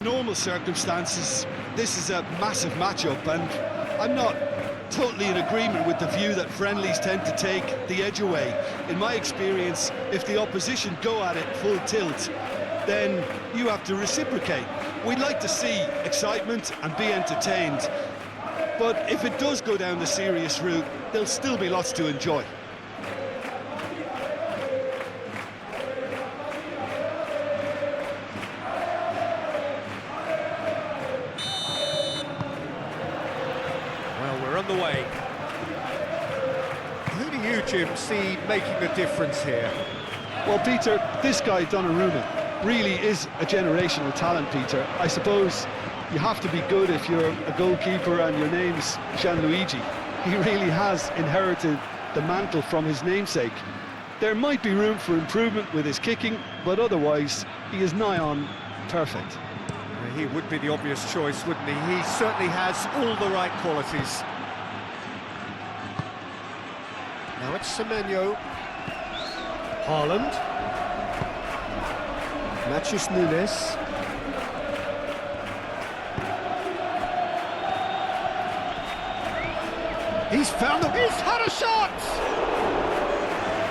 Normal circumstances, this is a massive matchup, and I'm not totally in agreement with the view that friendlies tend to take the edge away. In my experience, if the opposition go at it full tilt, then you have to reciprocate. We'd like to see excitement and be entertained, but if it does go down the serious route, there'll still be lots to enjoy. On the way. Who do you, Jim, see making the difference here? Well, Peter, this guy, Donnarumma, really is a generational talent, Peter. I suppose you have to be good if you're a goalkeeper and your name's Gianluigi. He really has inherited the mantle from his namesake. There might be room for improvement with his kicking, but otherwise, he is nigh on perfect. He would be the obvious choice, wouldn't he? He certainly has all the right qualities. Now it's Semenyo. Haaland. Matthews Nunes. He's found the... He's had a shot!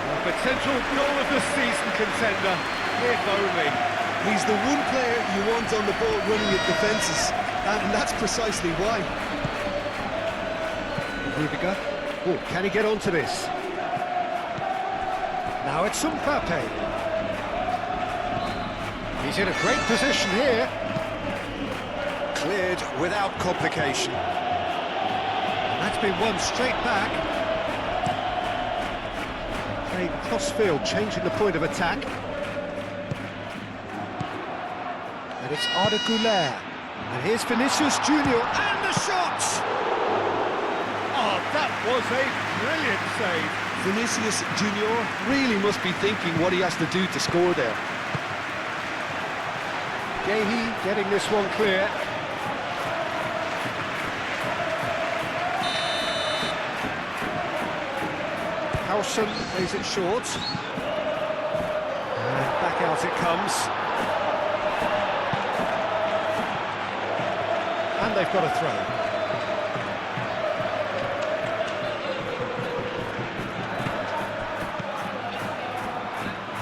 A potential goal of the season contender, if only. He's the one player you want on the ball running at defences, and that's precisely why. Rudiger. Oh, can he get onto this? Now it's Mbappe. He's in a great position here. Cleared without complication. And that's been won straight back. Playing cross-field, changing the point of attack. And it's Arda Güler. And here's Vinicius Junior, and the shot! Oh, that was a brilliant save. Vinicius Junior really must be thinking what he has to do to score there. Gehi getting this one clear. Howson plays it short. And back out it comes. And they've got a throw.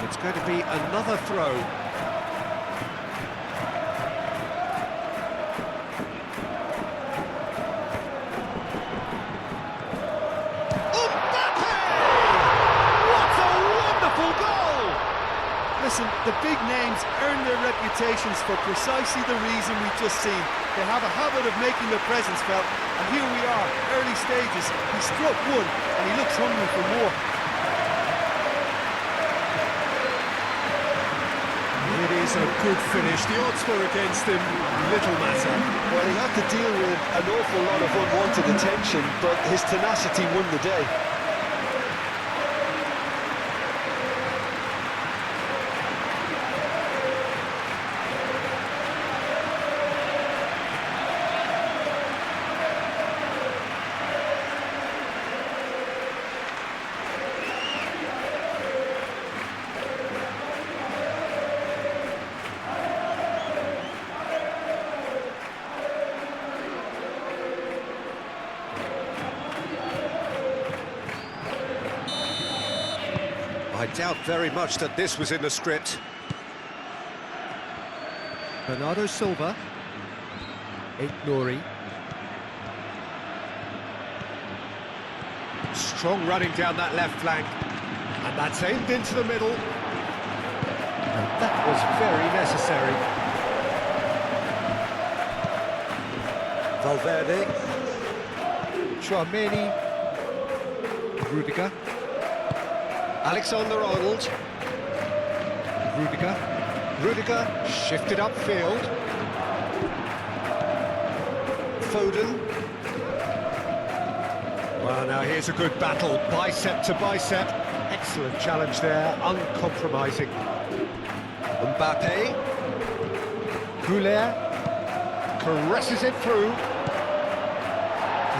It's going to be another throw. Mbappe! What a wonderful goal! Listen, the big names earn their reputations for precisely the reason we've just seen. They have a habit of making their presence felt, and here we are, early stages. He struck one, and he looks hungry for more. It is a good finish. The odds were against him. Little matter. Well, he had to deal with an awful lot of unwanted attention, but his tenacity won the day. I doubt very much that this was in the script. Bernardo Silva. Nori. Strong running down that left flank. And that's aimed into the middle. And that was very necessary. Valverde. Tchouaméni. Rudiger. Alexander-Arnold. Rudiger shifted upfield. Foden. Well, now here's a good battle, bicep to bicep. Excellent challenge there, uncompromising. Mbappe. Güler caresses it through.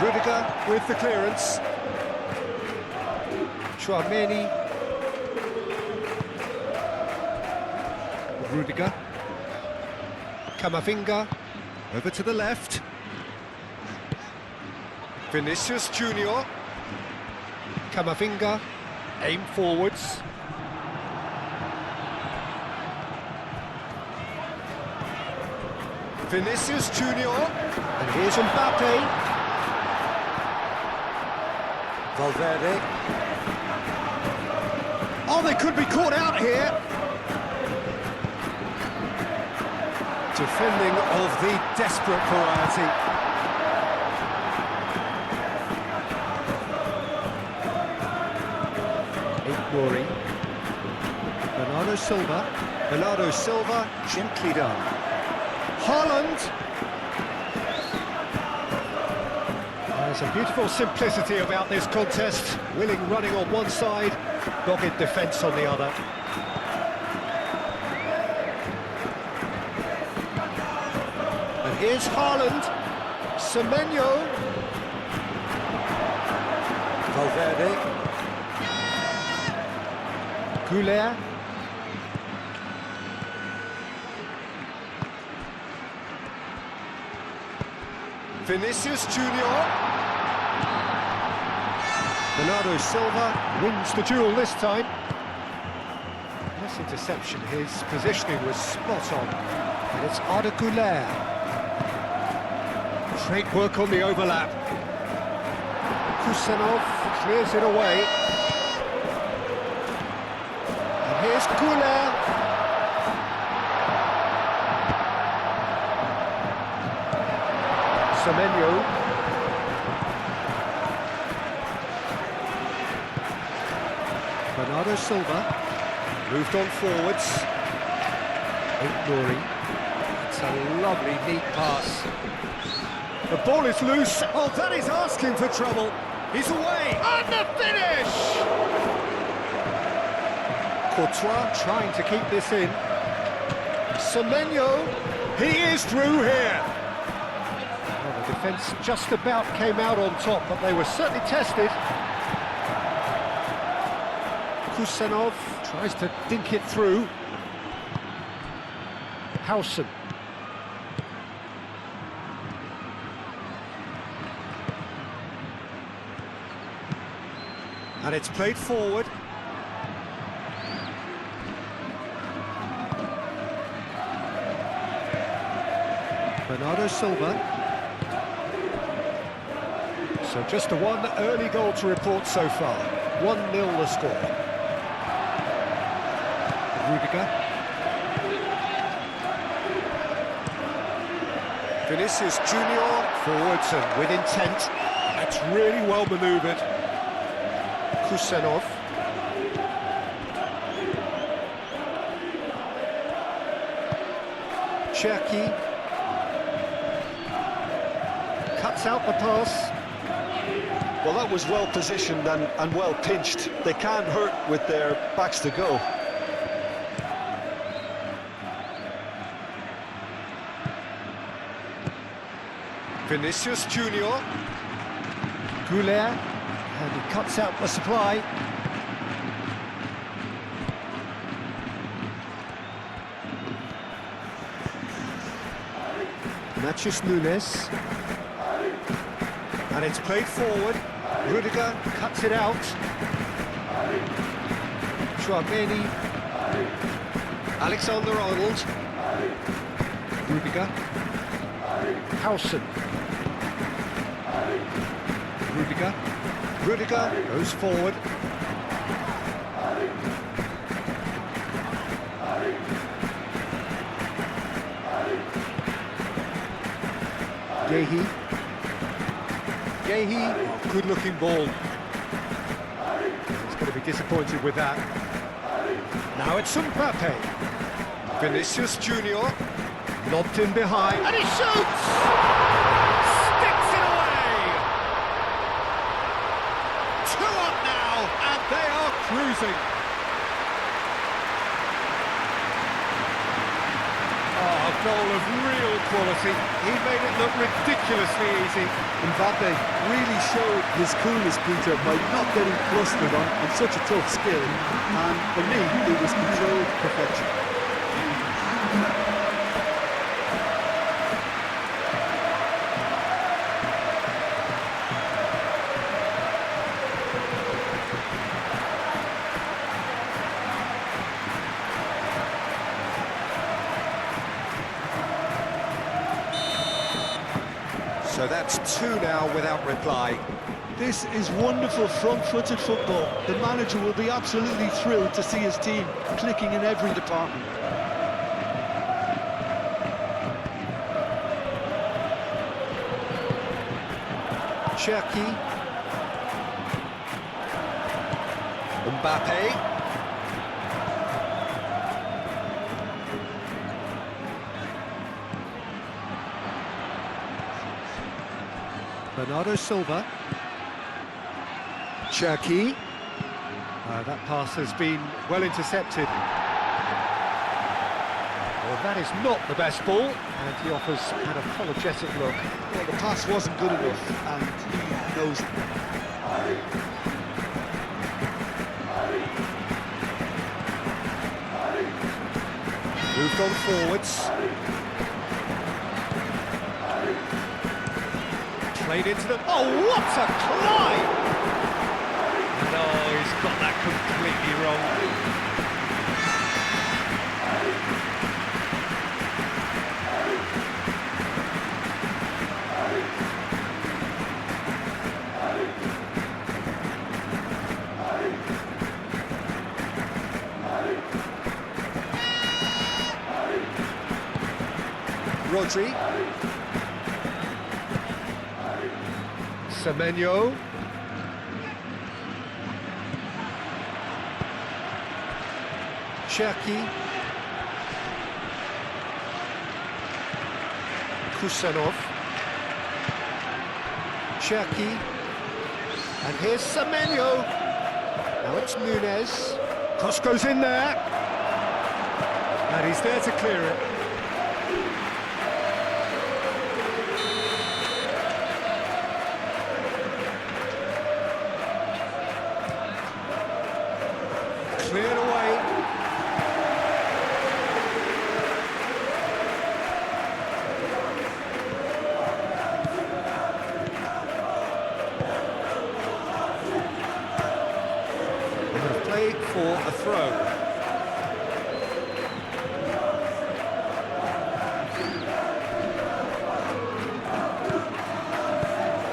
Rudiger with the clearance. Tchouaméni. Rudiger. Camavinga, over to the left. Vinicius Junior. Camavinga, aim forwards. Vinicius Junior. And here's Mbappe. Valverde. Oh, they could be caught out here. Defending of the desperate variety. Dori. Bernardo Silva, gently done. Haaland. There's a beautiful simplicity about this contest. Willing running on one side, dogged defence on the other. And here's Haaland. Semenyo. Valverde. Goulet. Vinicius Junior. Bernardo Silva wins the duel this time. This interception, his positioning was spot on. And it's Arda Güler. Great work on the overlap. Kusanov clears it away. Here's Güler. Semenyo. Bernardo Silva. Moved on forwards. Dori. It's a lovely, neat pass. The ball is loose. Oh, that is asking for trouble. He's away. And the finish! Courtois trying to keep this in. Semenyo, he is through here. Well, the defence just about came out on top, but they were certainly tested. Kusanov tries to dink it through. Howson. And it's played forward. Bernardo Silva. So just one early goal to report so far. 1-0 the score. Rudiger. Vinicius Junior. Forwards and with intent. That's really well manoeuvred. Kusanov. Cherki. Cuts out the pass. Well, that was well positioned and well pinched. They can't hurt with their backs to go. Vinicius Junior. Güler. And he cuts out the supply. Matches Nunes. And it's played forward. Rudiger cuts it out. Chouameni. Alexander-Arnold. Rudiger. Howson. Rudiger. Rudiger goes forward. Gehi. Good-looking ball. He's going to be disappointed with that. Now it's Mbappe. Vinicius Junior. Lobbed in behind. And he shoots! Sticks it away! 2 up now, and they are cruising. Oh, a goal of real quality. He made it look ridiculously easy. Mbappe really showed his coolness, Peter, by not getting flustered on such a tough skill. And for me, it was controlled perfection. So that's two now without reply. This is wonderful front-footed football. The manager will be absolutely thrilled to see his team clicking in every department. Cherki. Mbappe. Bernardo Silva. Cherki. That pass has been well intercepted. Well, that is not the best ball, and he offers an apologetic look. Well, the pass wasn't good enough, and he knows it. Moved on forwards. Played into them. Oh, what a climb! No, he's got that completely wrong. Rodri. Semenyo. Cherki. Kusanov. Cherki. And here's Semenyo. Now it's Nunez. Cross goes in there. And he's there to clear it. Cleared away. They're going to play for a throw.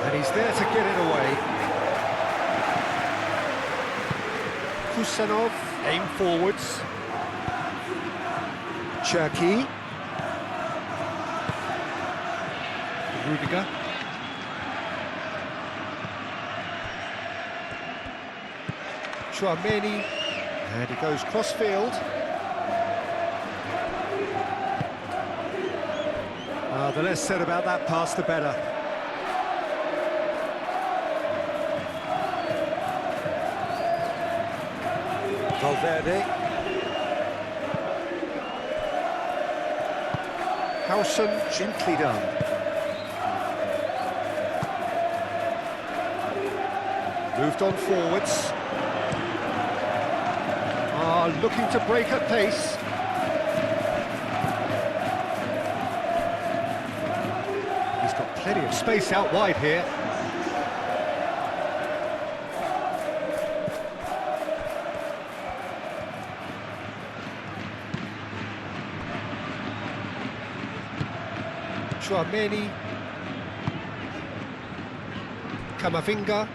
And he's there to get it away. Kusanov, aim forwards. Cherki. Rudiger. Chouameni. And he goes cross-field. The less said about that pass, the better. Valverde. Howson, gently done. Moved on forwards. Looking to break at pace. He's got plenty of space out wide here. Chouameni. Camavinga.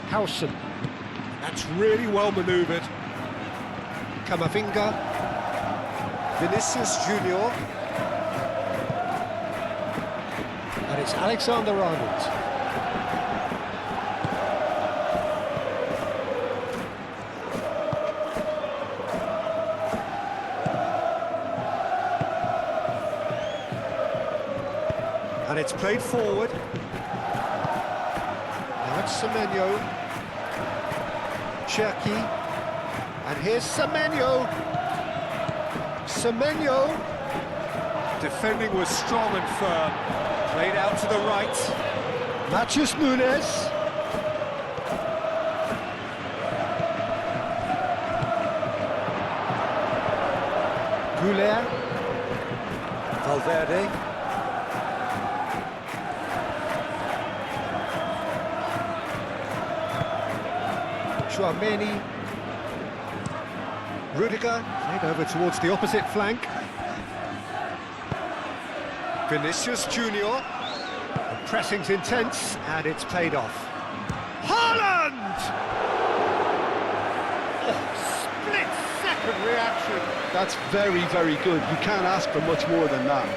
Howson. That's really well manoeuvred. Camavinga. Vinicius Junior. And it's Alexander-Arnold. And it's played forward. Now it's Semenyo. Cherki. And here's Semenyo. Semenyo. Defending was strong and firm. Played out to the right. Matthews Nunez. Goulet. Valverde. Chouameni. Rudiger, played over towards the opposite flank. Vinicius Junior. Pressing's intense, and it's paid off. Haaland! Oh, split-second reaction. That's very, very good. You can't ask for much more than that.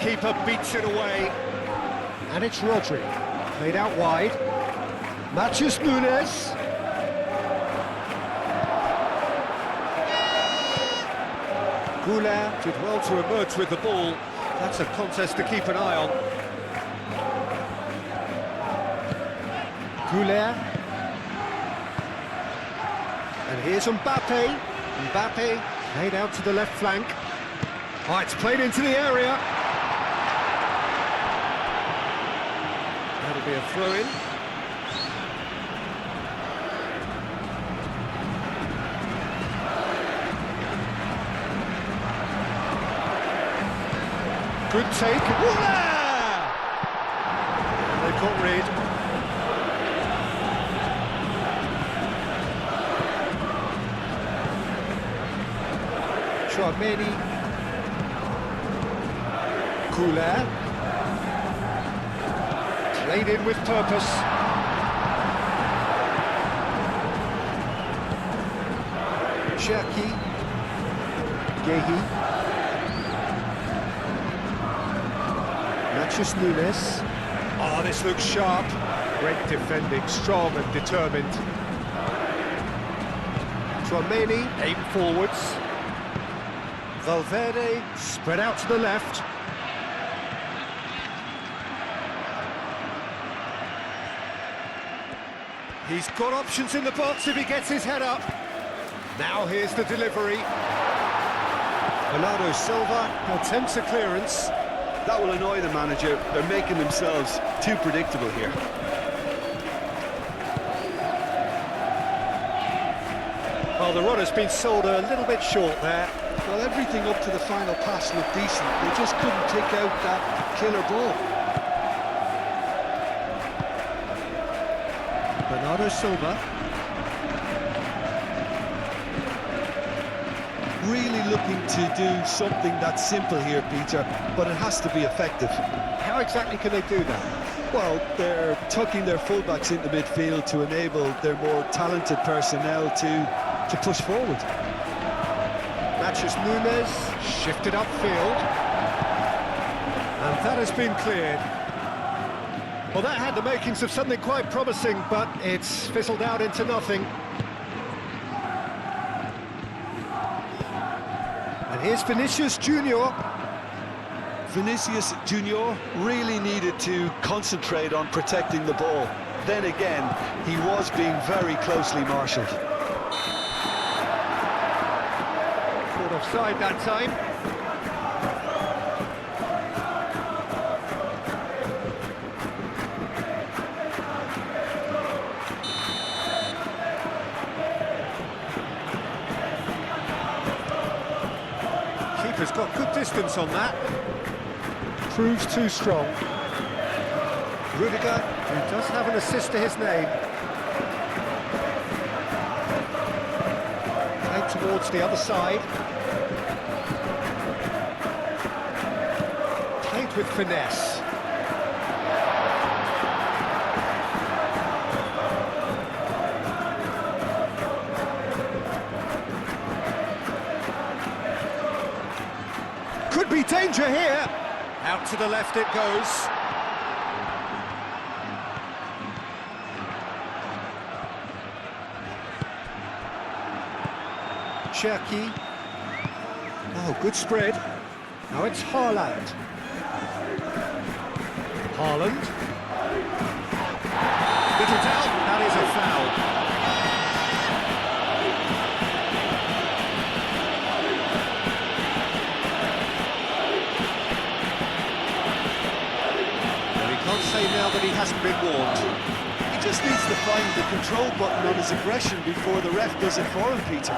Keeper beats it away. And it's Rodri. Played out wide. Matthews Nunes. Goulart did well to emerge with the ball. That's a contest to keep an eye on. Goulart. And here's Mbappe. Mbappe played out to the left flank. Oh, it's played into the area. That'll be a throw-in. Good take. They've got rid. Chouameni. Goulart. Played in with purpose. Cherki. Guehi. Matthews Nunes. Oh, this looks sharp. Great defending, strong and determined. Chouameni, aim forwards. Valverde, spread out to the left. He's got options in the box if he gets his head up. Now here's the delivery. Bernardo Silva attempts a clearance. That will annoy the manager. They're making themselves too predictable here. Well, the run has been sold a little bit short there. Well, everything up to the final pass looked decent. They just couldn't take out that killer ball. Bernardo Silva. Really looking to do something that's simple here, Peter, but it has to be effective. How exactly can they do that? Well, they're tucking their fullbacks into midfield to enable their more talented personnel to push forward. Matthews Nunes shifted upfield. And that has been cleared. Well, that had the makings of something quite promising, but it's fizzled out into nothing. And here's Vinicius Junior. Vinicius Junior really needed to concentrate on protecting the ball. Then again, he was being very closely marshalled. Caught offside that time. Keeper's got good distance on that. Proves too strong. Rudiger, who does have an assist to his name. Played towards the other side. Played with finesse. Could be danger here. Out to the left it goes. Cherki. Oh, good spread. Now it's Haaland. Haaland. Little doubt, that is a foul. Can't say now that he hasn't been warned. He just needs to find the control button on his aggression before the ref does it for him, Peter.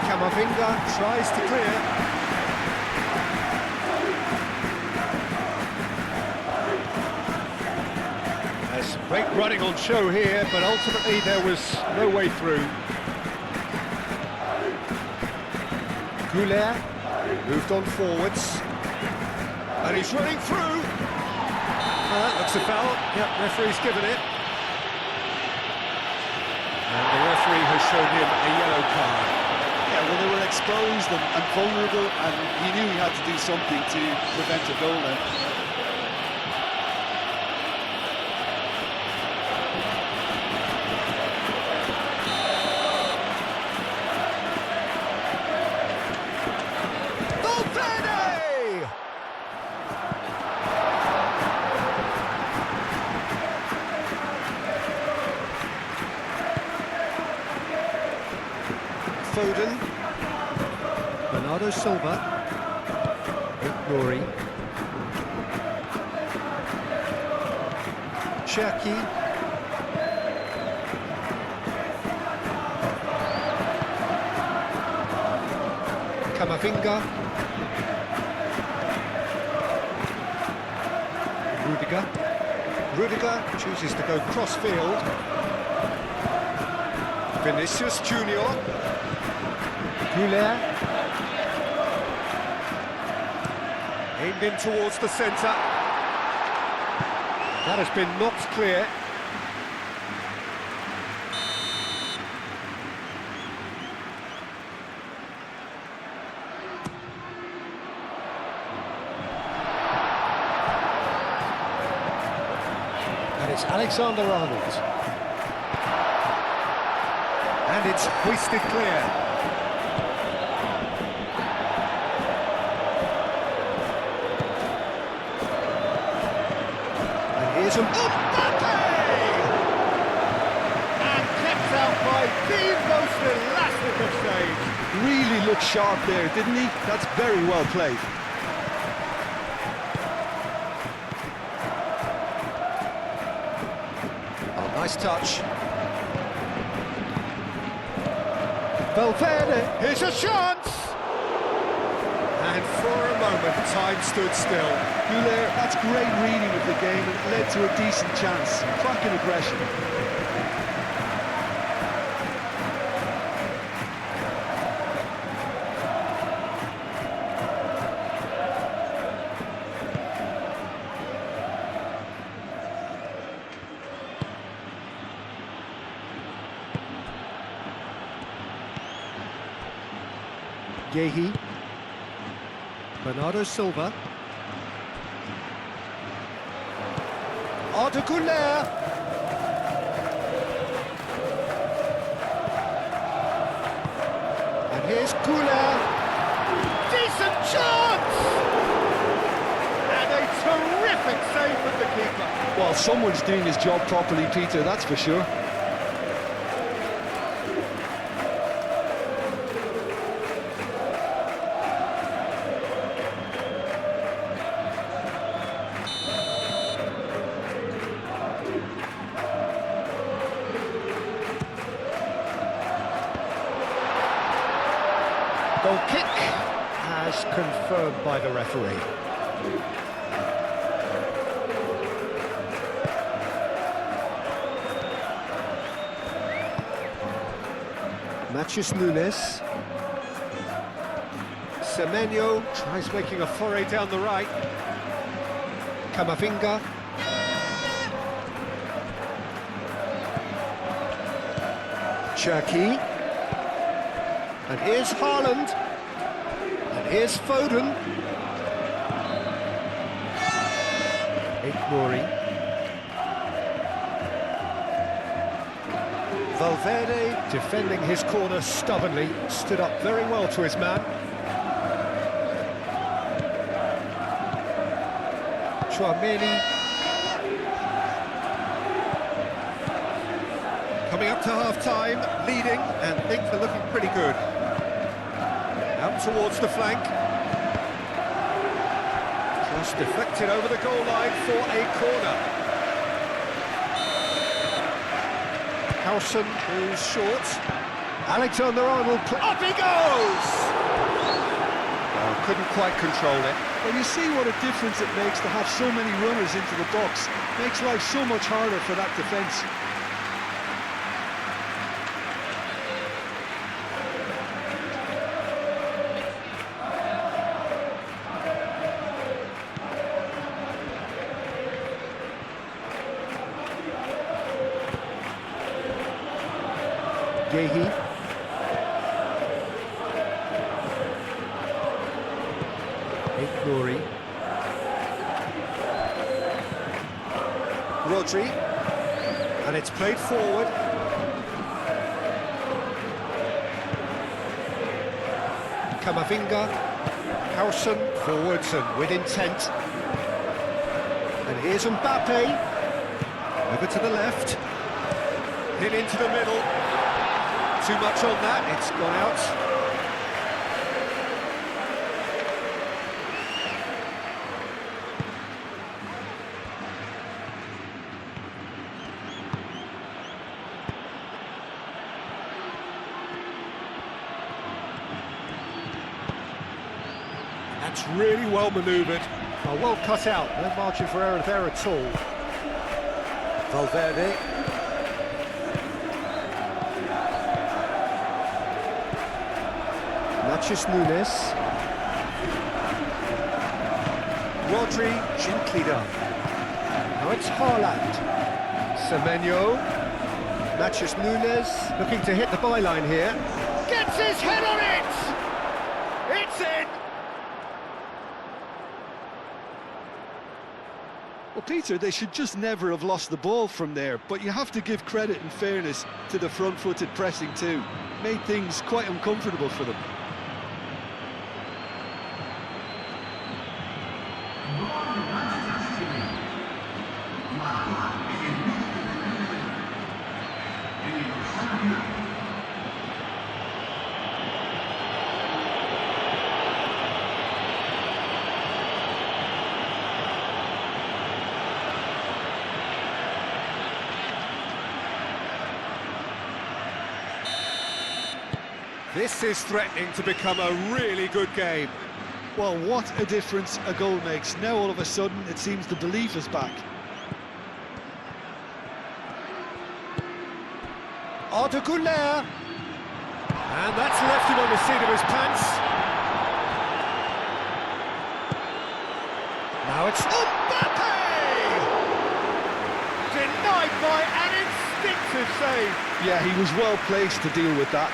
Camavinga tries to clear. There's great running on show here, but ultimately there was no way through. Goulet moved on forwards. And he's running through. Looks a foul. Yep, referee's given it. And the referee has shown him a yellow card. Yeah, well, they were exposed and vulnerable, and he knew he had to do something to prevent a goal then. Foden, Bernardo Silva, Dori, Cherki, Camavinga, Rudiger chooses to go cross-field, Vinicius Junior, Goulet, aimed in towards the centre. That has been knocked clear. And it's Alexander-Arnold. And it's hoisted clear. Here's Mbappe! And kept out by the most elastic of saves. Really looked sharp there, didn't he? That's very well played. Oh, nice touch. Valverde, here's a chance! And for a moment, time stood still. Goulet, that's great reading of the game, and it led to a decent chance. Cracking aggression. Yehi, Bernardo Silva, Arda Güler, and here's Güler, decent chance, and a terrific save from the keeper. Well, someone's doing his job properly, Peter, that's for sure. Goal kick as confirmed by the referee. Matthews Nunes. Semenyo tries making a foray down the right. Camavinga. Cherki. And here's Haaland. And here's Foden. Dori. Valverde, defending his corner stubbornly, stood up very well to his man. Chouameni. Coming up to half-time, leading, and things are looking pretty good. Out towards the flank. Just deflected over the goal line for a corner. Howson, who's short. Alexander-Arnold, up he goes! Oh, couldn't quite control it. Well, you see what a difference it makes to have so many runners into the box. Makes life so much harder for that defence. Yehi. Dowry. Rodri. And it's played forward. Camavinga. Howson forwards and with intent. And here's Mbappe. Over to the left. Hit into the middle. Too much on that, it's gone out. That's really well manoeuvred. Oh, well cut out, no margin for error there at all. Valverde. Nunes. Rodri, gently done. Now it's Haaland. Semenyo. Nunes, looking to hit the byline here. Gets his head on it! It's in! Well, Peter, they should just never have lost the ball from there, but you have to give credit and fairness to the front-footed pressing too. Made things quite uncomfortable for them. This is threatening to become a really good game. Well, what a difference a goal makes. Now all of a sudden it seems the belief is back. Arda Güler. And that's left him on the seat of his pants. Now it's Mbappe! Denied by an instinctive save. Yeah, he was well placed to deal with that.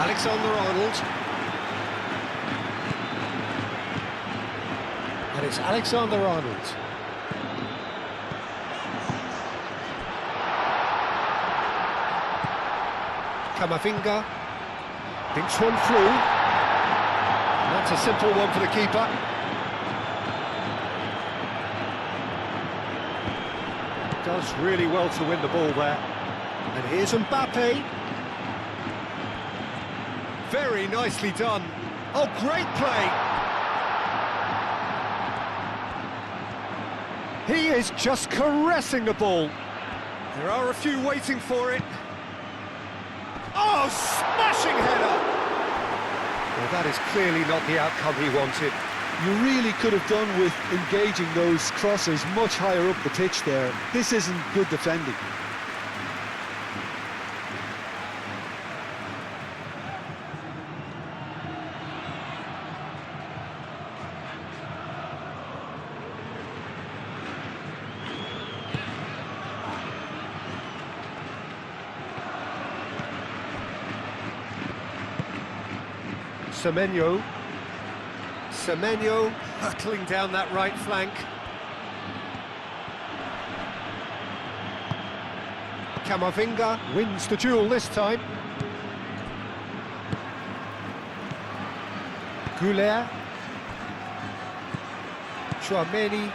Alexander-Arnold. And it's Alexander-Arnold. Camavinga. Thinks one through. That's a simple one for the keeper. Does really well to win the ball there. And here's Mbappe. Very nicely done. Oh, great play. He is just caressing the ball. There are a few waiting for it. Oh, smashing header. Well, that is clearly not the outcome he wanted. You really could have done with engaging those crosses much higher up the pitch there. This isn't good defending. Semenyo hurtling down that right flank. Camavinga wins the duel this time. Güler. Chouameni.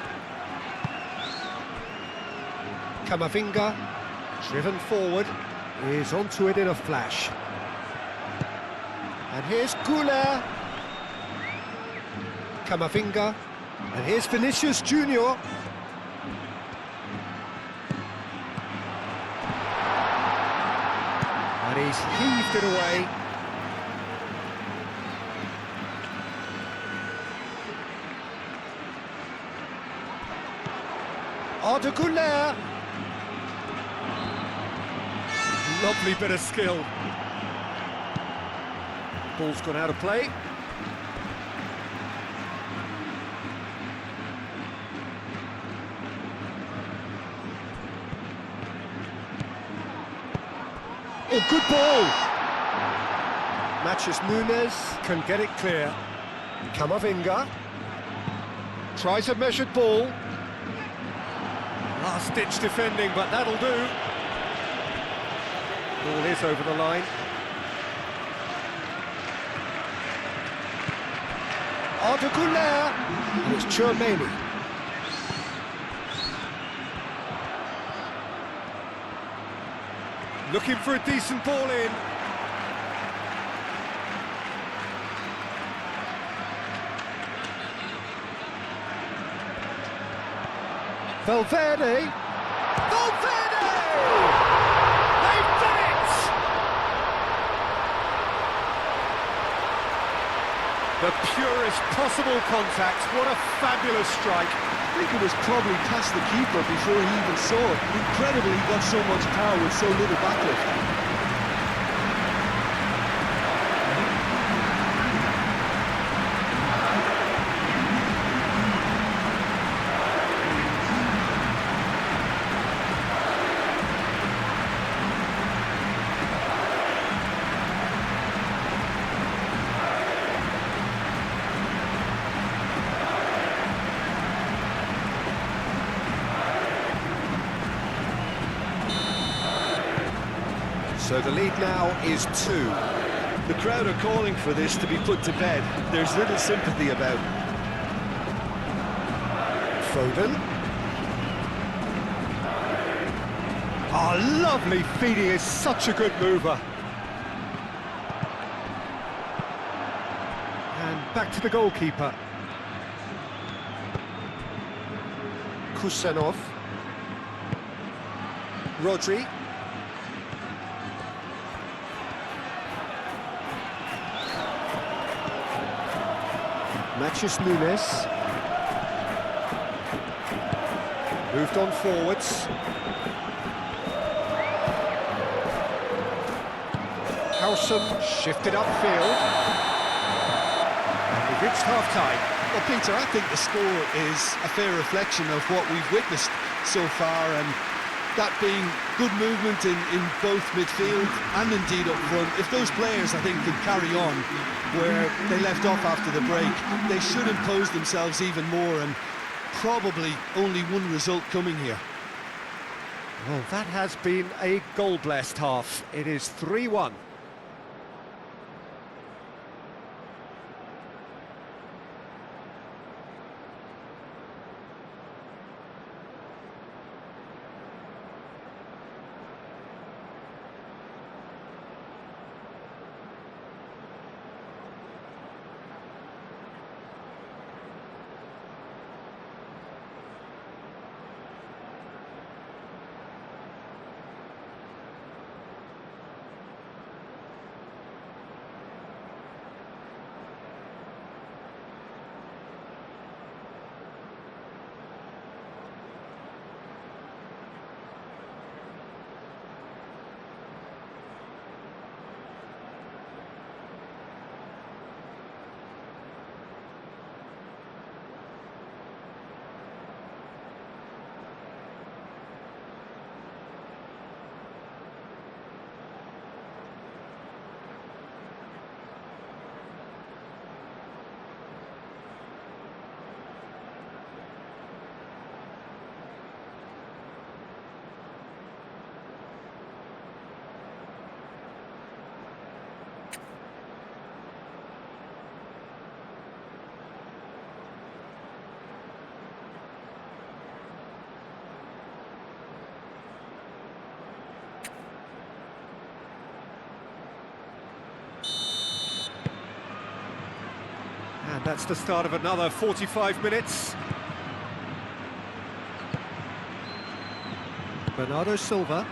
Camavinga, driven forward, is onto it in a flash. And here's Güler. Camavinga. And here's Vinicius Junior. And he's heaved it away. Arda. Lovely bit of skill. Ball's gone out of play. Oh, good ball! Matches Nunes, can get it clear. Camavinga tries a measured ball. Last-ditch defending, but that'll do. Ball is over the line. Arda. And it's Germany. Looking for a decent ball in. Valverde! They've done it! The purest possible contact. What a fabulous strike. I think it was probably past the keeper before he even saw it. Incredibly, he got so much power with so little backlift. So the lead now is 2. The crowd are calling for this to be put to bed. There's little sympathy about. Foden. Oh, lovely feet. He is such a good mover. And back to the goalkeeper. Kusanov. Rodri. Matches Nunes. Moved on forwards. Howson shifted upfield. And we've reached half-time. Well, Peter, I think the score is a fair reflection of what we've witnessed so far, and that being good movement in both midfield and indeed up front. If those players, I think, can carry on where they left off after the break, they should impose themselves even more, and probably only one result coming here. Well, that has been a goal-blessed half. It is 3-1. And that's the start of another 45 minutes. Bernardo Silva.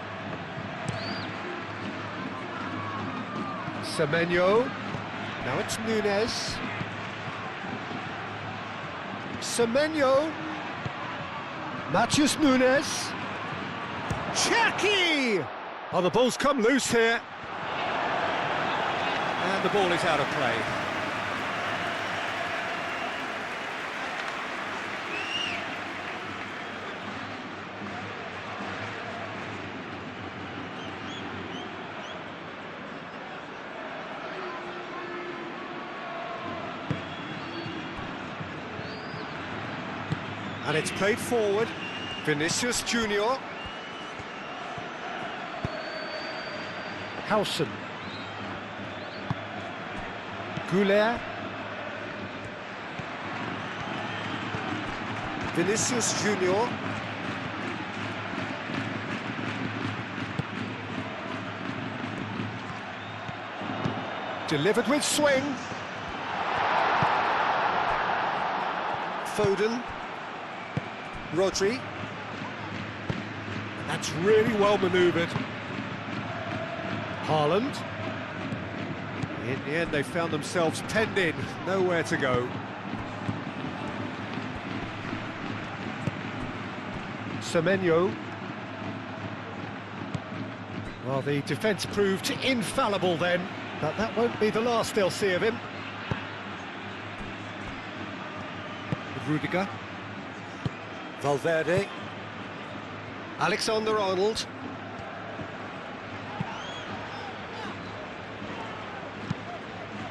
Semenyo. Now it's Nunes. Semenyo. Matheus Nunes. Chucky! Oh, the ball's come loose here. And the ball is out of play. And it's played forward. Vinicius Junior. Howson. Goulet. Vinicius Junior. Delivered with swing. Foden. Rodri. That's really well manoeuvred. Haaland. In the end, they found themselves penned in, nowhere to go. Semenyo. Well, the defence proved infallible then, but that won't be the last they'll see of him. Rudiger. Valverde. Alexander-Arnold.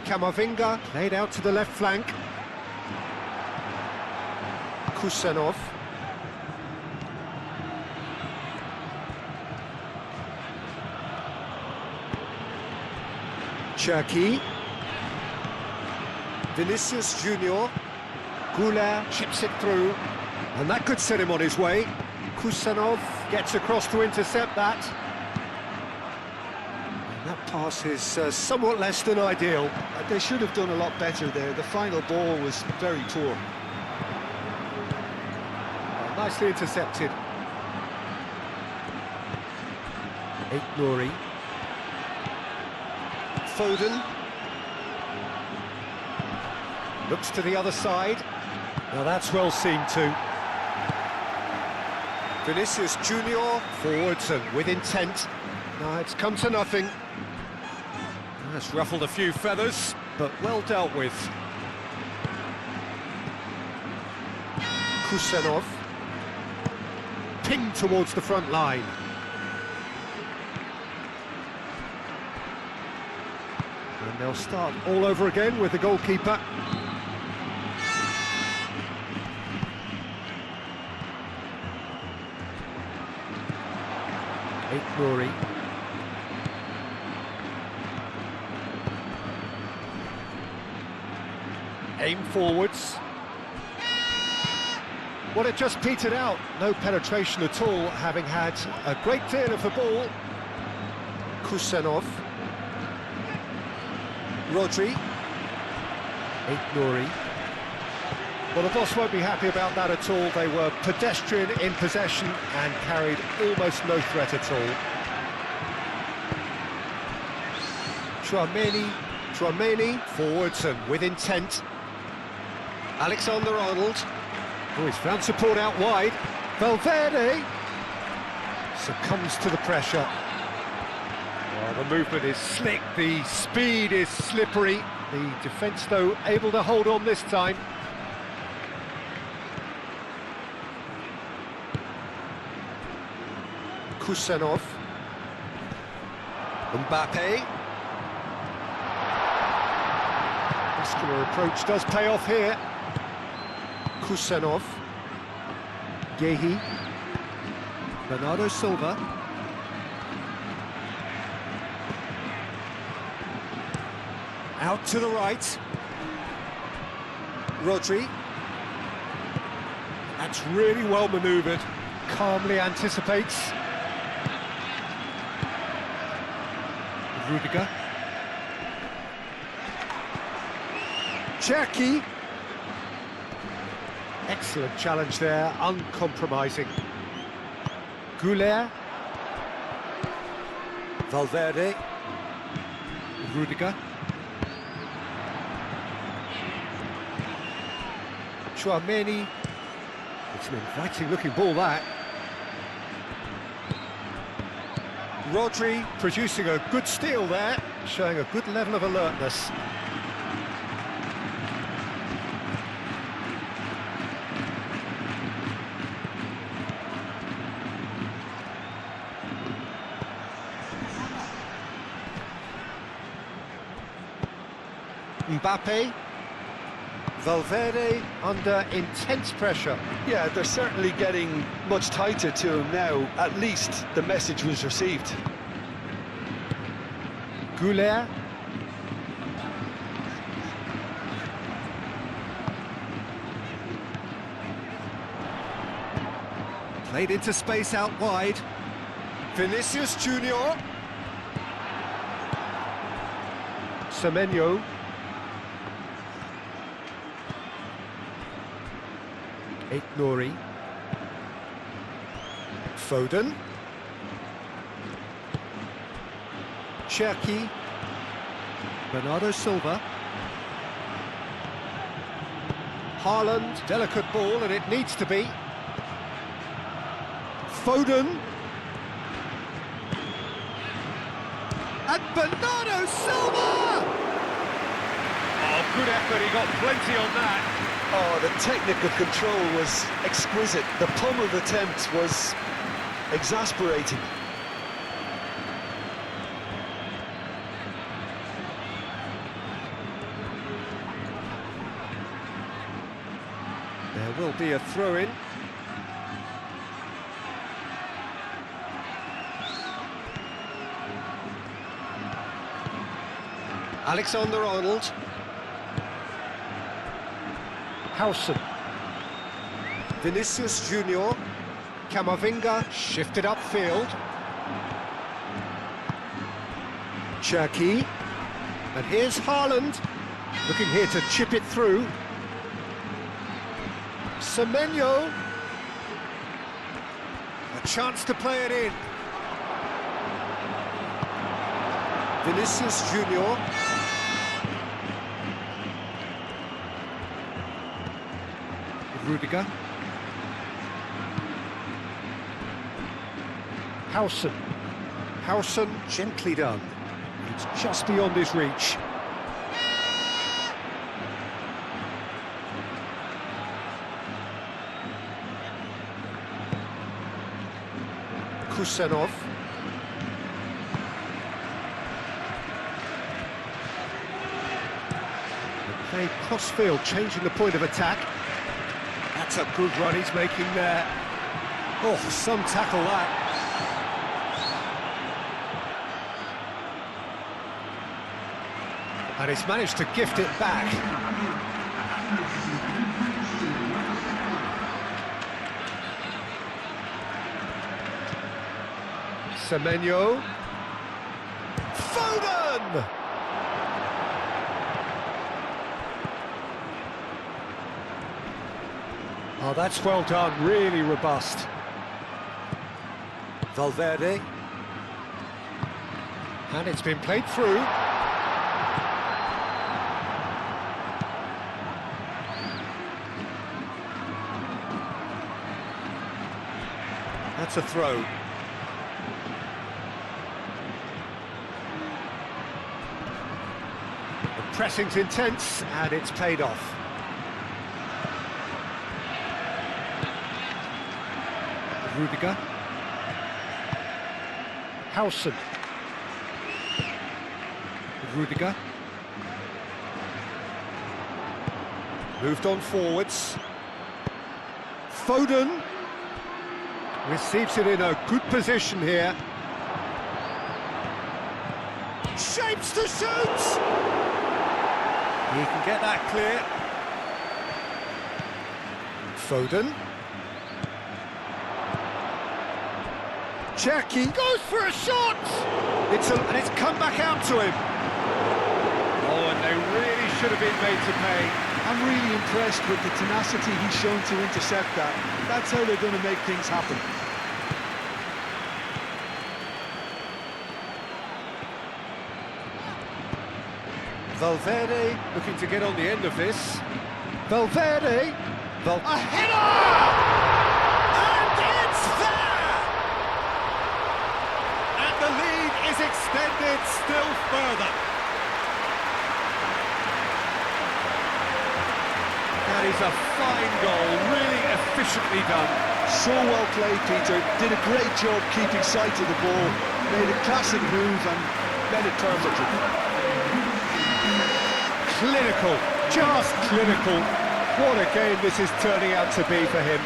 Camavinga played out to the left flank. Kusanov. Cherki. Vinicius Junior. Goulet chips it through, and that could set him on his way. Kusanov gets across to intercept that. And that pass is somewhat less than ideal. They should have done a lot better there. The final ball was very poor. Nicely intercepted. Nouri. Foden. Looks to the other side. Now that's well seen too. Vinicius Junior forwards and with intent. No, it's come to nothing. That's ruffled a few feathers, but well dealt with. Kusanov. Pinged towards the front line. And they'll start all over again with the goalkeeper. Nouri. Aim forwards. Well, it just petered out. No penetration at all, having had a great deal of the ball. Kusanov. Rodri. Nouri. Well, the boss won't be happy about that at all. They were pedestrian in possession and carried almost no threat at all. Tchouaméni forwards and with intent. Alexander-Arnold. Oh, he's found support out wide. Valverde succumbs to the pressure. Well, the movement is slick, the speed is slippery. The defence, though, able to hold on this time. Kusanov. Mbappe. Muscular approach does pay off here. Kusanov. Gehi. Bernardo Silva. Out to the right. Rodri. That's really well manoeuvred. Calmly anticipates. Rudiger. Cherki. Excellent challenge there, uncompromising. Goulet. Valverde. Rudiger. Tchouameni. It's an inviting looking ball, that. Rodri producing a good steal there, showing a good level of alertness. Mbappe. Valverde under intense pressure. Yeah, they're certainly getting much tighter to him now. At least the message was received. Goulet. Played into space out wide. Vinicius Junior. Semenyo. Nori. Foden. Cherki. Bernardo Silva. Haaland, delicate ball, and it needs to be. Foden. And Bernardo Silva! Oh, good effort, he got plenty on that. Oh, the technical control was exquisite. The pummeled attempt was exasperating. There will be a throw-in. Alexander-Arnold. Howson. Vinicius Junior. Camavinga shifted upfield. Cherki. And here's Haaland, looking here to chip it through. Semenyo. A chance to play it in. Vinicius Junior. Rudiger. Howson. Howson, gently done. It's just beyond his reach. Kusanov. They play cross-field, changing the point of attack. That's a good run he's making there. Oh, some tackle that. And he's managed to gift it back. Semenyo. Foden! Oh, that's well done, really robust. Valverde. And it's been played through. That's a throw. The pressing's intense, and it's paid off. Rudiger. Howson. Rudiger. Moved on forwards. Foden. Receives it in a good position here. Shapes to shoot! He can get that clear. Foden. Cherki goes for a shot! And it's come back out to him. Oh, and they really should have been made to pay. I'm really impressed with the tenacity he's shown to intercept that. That's how they're going to make things happen. Valverde looking to get on the end of this. Valverde. A header! And it's there! And the lead is extended still further. That is a fine goal, really efficiently done. So well played, Peter. Did a great job keeping sight of the ball. Made a classic move and read it perfectly. Clinical, just clinical. What a game this is turning out to be for him.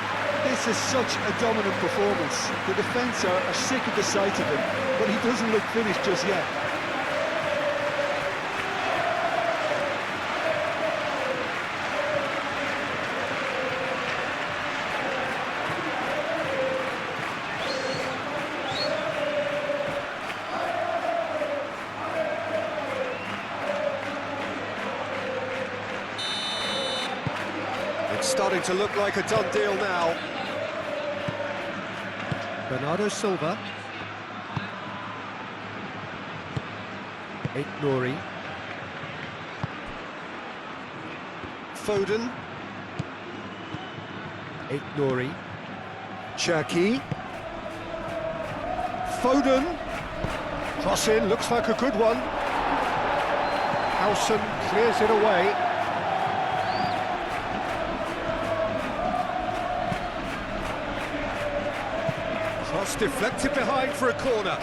This is such a dominant performance. The defence are sick of the sight of him, but he doesn't look finished just yet. It's starting to look like a done deal now. Bernardo Silva. Nori. Foden. Nori. Cherki. Foden. Cross in, looks like a good one. Howson clears it away. Cross deflected behind for a corner.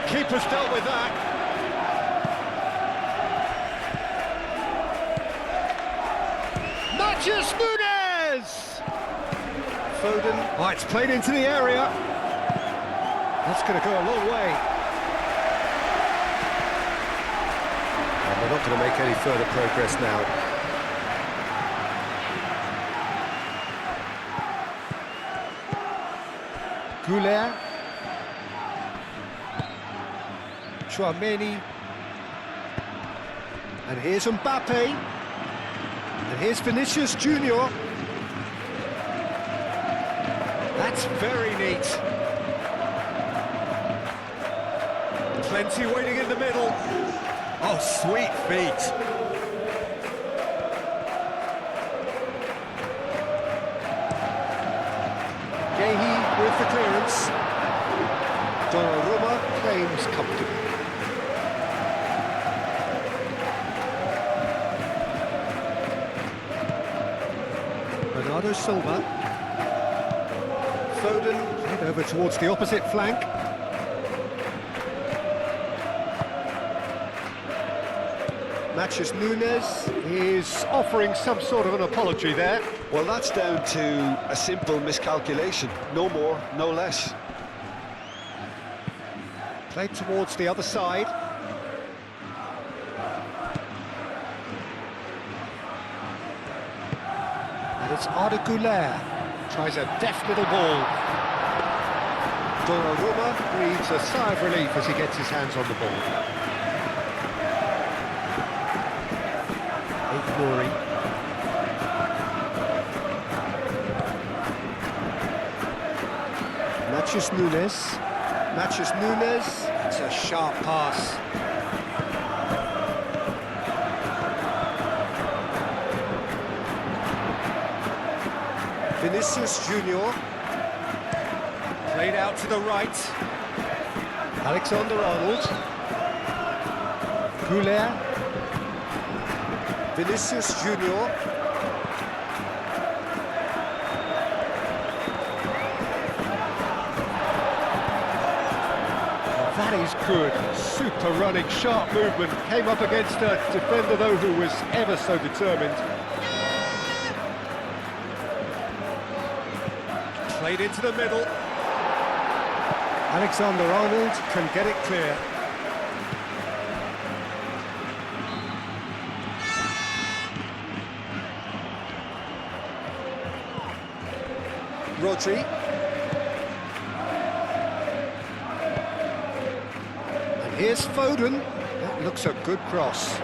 Keeper's dealt with that. Nunes! Foden. Oh, it's played into the area. That's going to go a long way. And they're not going to make any further progress now. Goulet. Chouameni. And here's Mbappe. And here's Vinicius Junior. That's very neat. Plenty waiting in the middle. Oh, sweet feet. Gehi with the clearance. Donnarumma claims comfortably. Bernardo Silva. Foden head over towards the opposite flank. Nunes is offering some sort of an apology there. Well, that's down to a simple miscalculation. No more, no less. Played towards the other side. And it's Arda Güler. Tries a deft little ball. Donnarumma breathes a sigh of relief as he gets his hands on the ball. Dowry. Nunes. It's a sharp pass. Vinicius Junior. Played out to the right. Alexander-Arnold. Goulet. Vinicius Junior. That is good. Super running, sharp movement. Came up against a defender, though, who was ever so determined. Played into the middle. Alexander-Arnold can get it clear. Rodri. And here's Foden. That looks a good cross.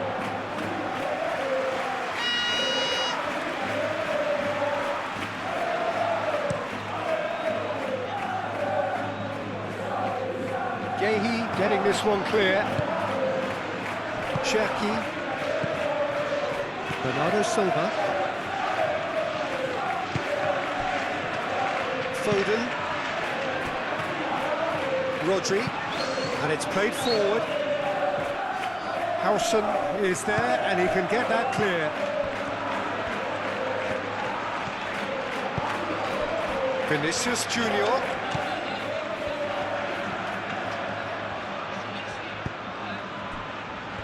Getting this one clear. Cherki. Bernardo Silva. Foden. Rodri. And it's played forward. Howson is there and he can get that clear. Vinicius Junior.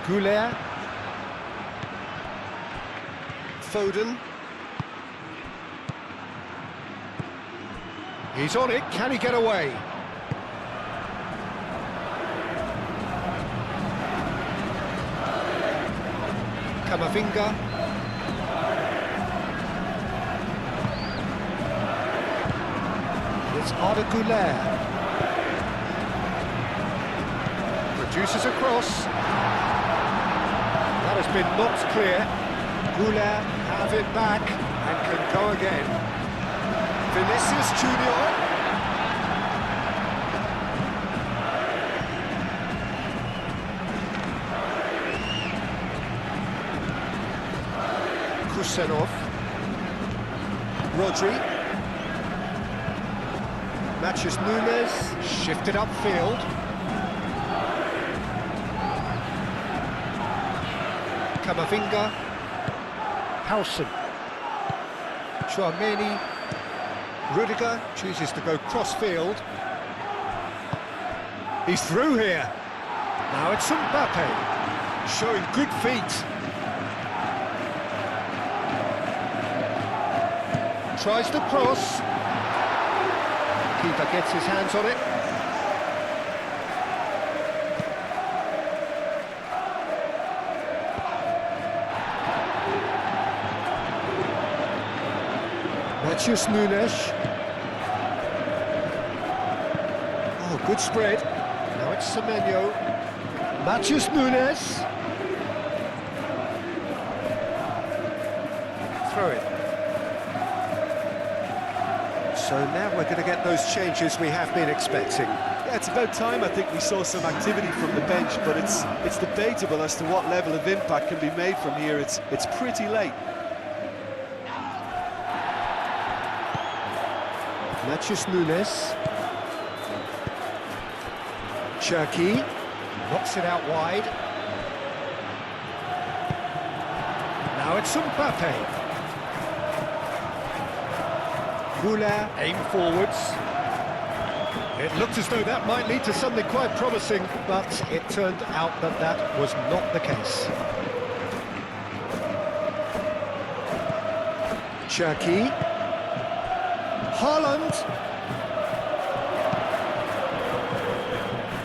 Goulet. Foden. He's on it, can he get away? Camavinga. It's Arda Goulet. Produces a cross. That has been knocked clear. Goulet have it back and can go again. Vinicius Junior. Kusenov. Rodri. Matches Nunes. Shifted upfield. Camavinga. Howson. Chouameni. Rudiger chooses to go cross-field. He's through here. Now it's Mbappe, showing good feet. Tries to cross. Keeper gets his hands on it. Matheus Nunes. Oh, good spread. Now it's Semenyo. Matheus Nunes. Throw it. So now we're going to get those changes we have been expecting. Yeah, it's about time I think we saw some activity from the bench, but it's debatable as to what level of impact can be made from here. It's pretty late. Matheus Nunes. Cherki knocks it out wide. Now it's Mbappe. Goulet aim forwards. It looked as though that might lead to something quite promising, but it turned out that that was not the case. Cherki. Haaland.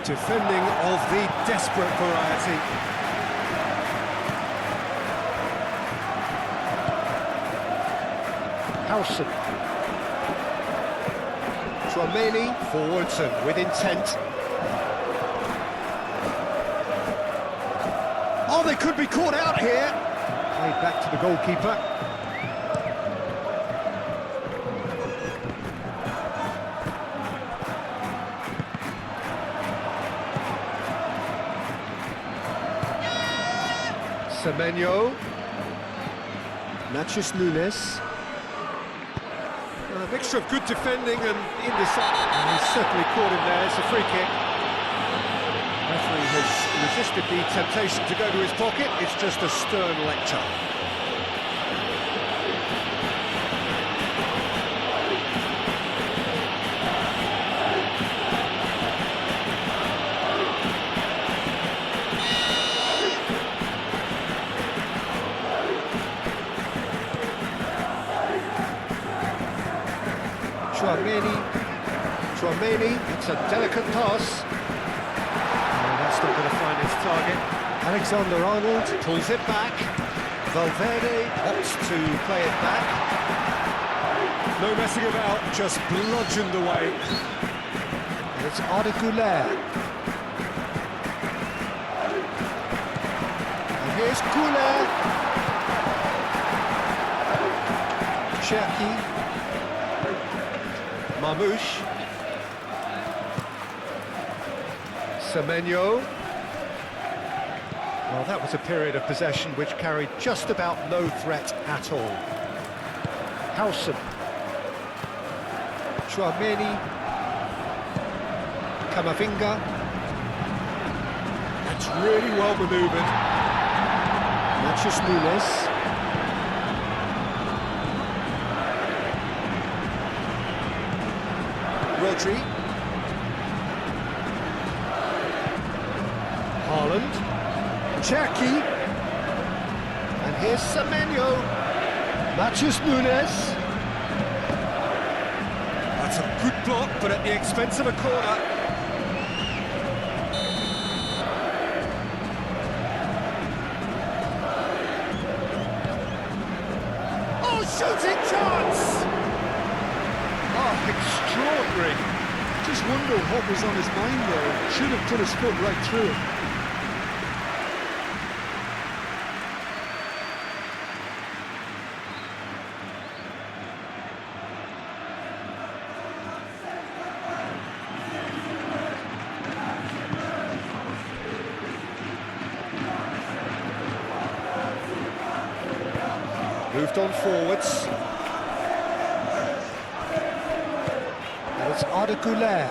Defending of the desperate variety. Howson. Chouameni forwards and with intent. Oh, they could be caught out here. Played back to the goalkeeper. Semenyo. Matheus Nunes. A mixture of good defending and indecisive. He's certainly caught him there. It's a free kick. Referee has resisted the temptation to go to his pocket. It's just a stern lecture. Chouameni, it's a delicate pass. And that's not going to find its target. Alexander-Arnold pulls it back. Valverde opts to play it back. No messing about, just bludgeoned away. And it's Arda Goulet. And here's Goulet. Cherki. Mamouche. Semenyo. Well, that was a period of possession which carried just about no threat at all. Howson. Chouameni. Camavinga. That's really well manoeuvred. Matheus Nunes. Rodri. Haaland. Cherki. And here's Semenyo. Matheus Nunes. That's a good block, but at the expense of a corner. Oh, shooting chance! Oh, extraordinary. Just wonder what was on his mind there. Should have put his foot right through it. Moved on forwards. And it's Arda Güler.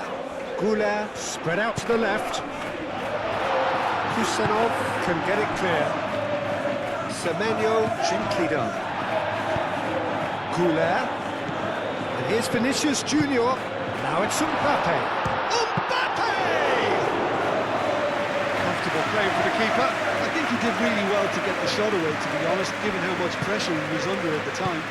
Güler spread out to the left. Kusanov can get it clear. Semenyo gently done. Güler. And here's Vinicius Junior. Now it's Mbappe. Mbappe! Comfortable play for the keeper. I think he did really well to get the shot away, to be honest, given how much pressure he was under at the time.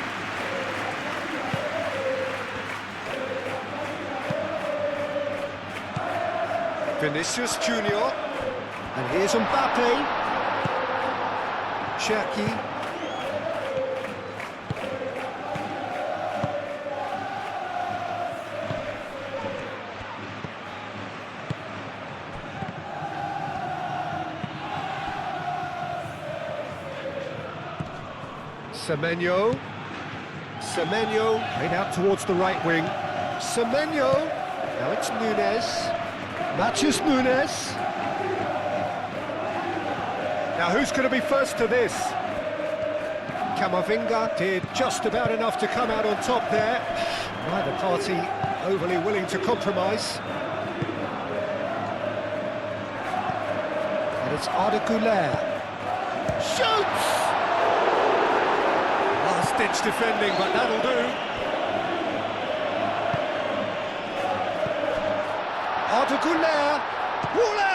Vinicius Junior. And here's Mbappe. Cherki. Semenyo. Semenyo played out towards the right wing. Semenyo. Now it's Nunes. Matheus Nunes. Now who's going to be first to this? Camavinga did just about enough to come out on top there. Neither party overly willing to compromise. And it's Arda Güler. Shoots! Last-ditch defending, but that'll do. Arda Güler. Güler!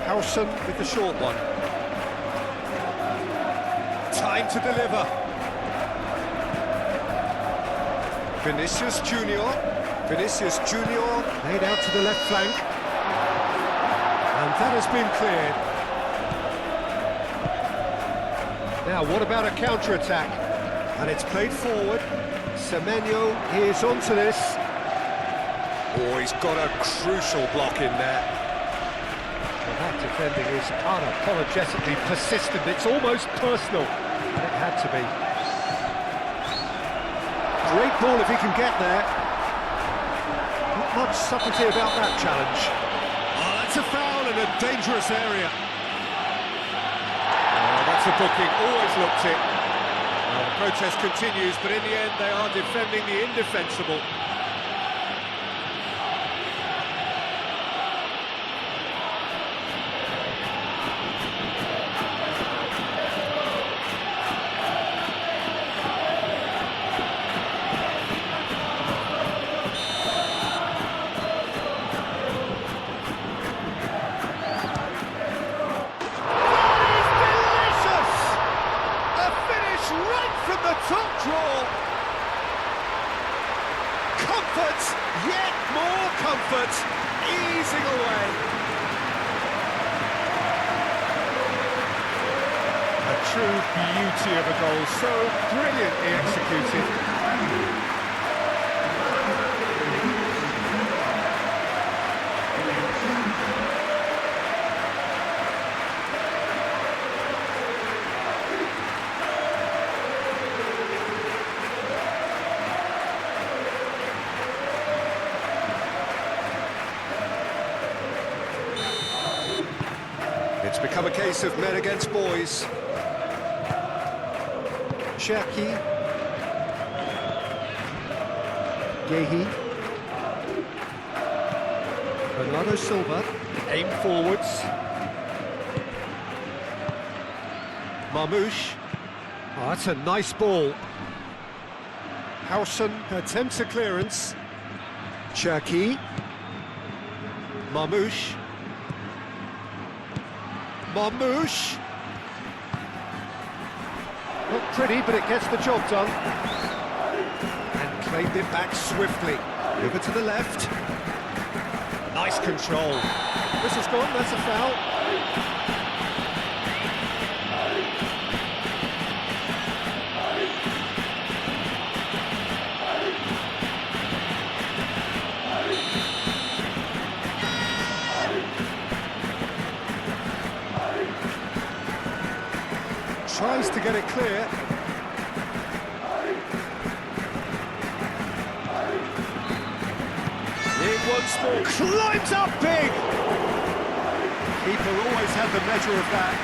Howson with the short one. Time to deliver. Vinicius Junior. Vinicius Junior laid out to the left flank. And that has been cleared. Now, what about a counter-attack? And it's played forward. Semenyo is onto this. Oh, he's got a crucial block in there. Well, that defending is unapologetically persistent. It's almost personal. It had to be. Great ball if he can get there. Not much subtlety about that challenge. Oh, that's a foul in a dangerous area. Oh, that's a booking. Always looked it. Well, the protest continues, but in the end they are defending the indefensible. Top draw. Comfort, yet more comfort, easing away. true beauty of a goal, so brilliantly executed. It's become a case of men against boys. Cherki. Gehi. Bernardo Silva. Aim forwards. Marmouche. Oh, that's a nice ball. Howson attempts a clearance. Cherki. Marmouche. Marmouche. Not pretty, but it gets the job done. And claimed it back swiftly. Over to the left. Nice control. This has gone, that's a foul. Tries to get it clear. In once more, climbs up big! Keeper always had the measure of that.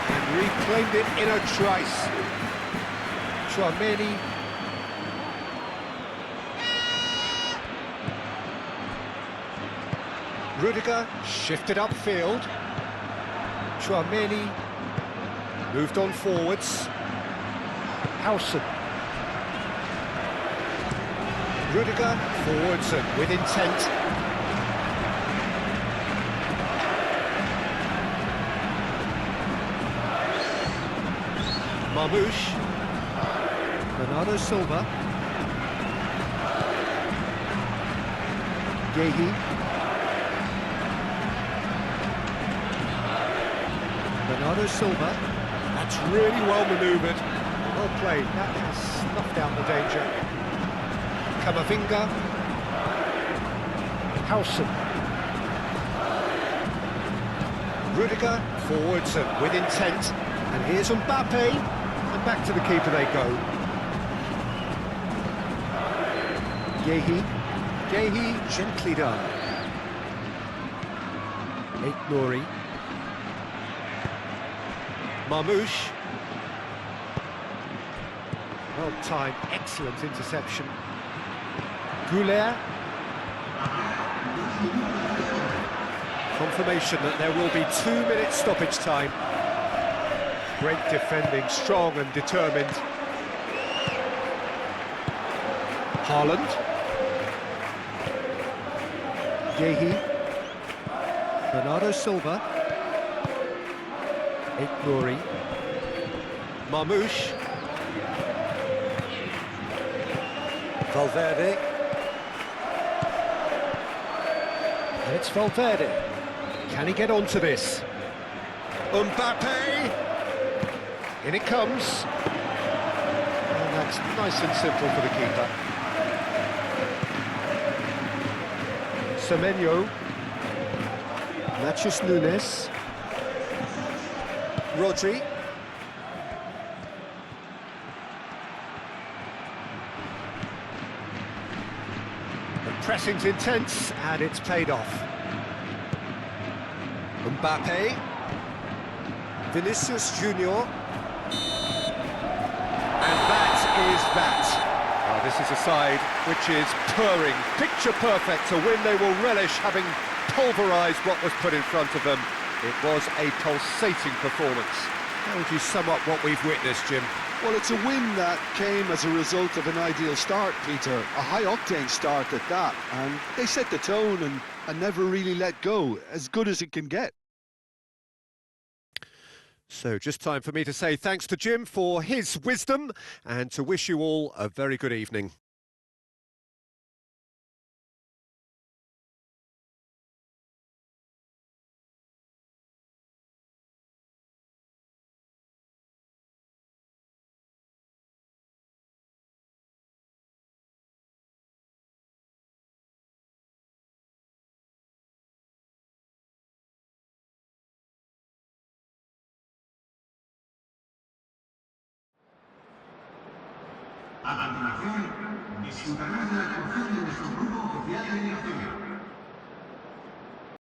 And reclaimed it in a trice. Chouameni. Rudiger shifted upfield. Chouameni moved on forwards. Howson. Rudiger forwards and with intent. Marmouche. Bernardo Silva. Gehi. Bernardo Silva. That's really well manoeuvred. Well played. That has snuffed out the danger. Camavinga. Howson. Rudiger forwards and with intent. And here's Mbappe. And back to the keeper they go. Gehi. Gehi gently done. Nori. Marmouche. Well timed, excellent interception. Goulet. Confirmation that there will be 2 minutes stoppage time. Great defending, strong and determined. Haaland. Gehi. Bernardo Silva. Nori. Marmouche. Valverde. And it's Valverde. Can he get onto this? Mbappe! In it comes. And that's nice and simple for the keeper. Semenyo. Nachos Nunes. Rodri. The pressing's intense and it's paid off. Mbappe. Vinicius Junior. And that is that. Well, this is a side which is purring, picture perfect, a win they will relish, having pulverised what was put in front of them. It was a pulsating performance. How would you sum up what we've witnessed, Jim? Well, it's a win that came as a result of an ideal start, Peter. A high-octane start at that. And they set the tone and never really let go. As good as it can get. So just time for me to say thanks to Jim for his wisdom and to wish you all a very good evening. A continuación, disfrutarás de la actuación de nuestro grupo oficial de dirección.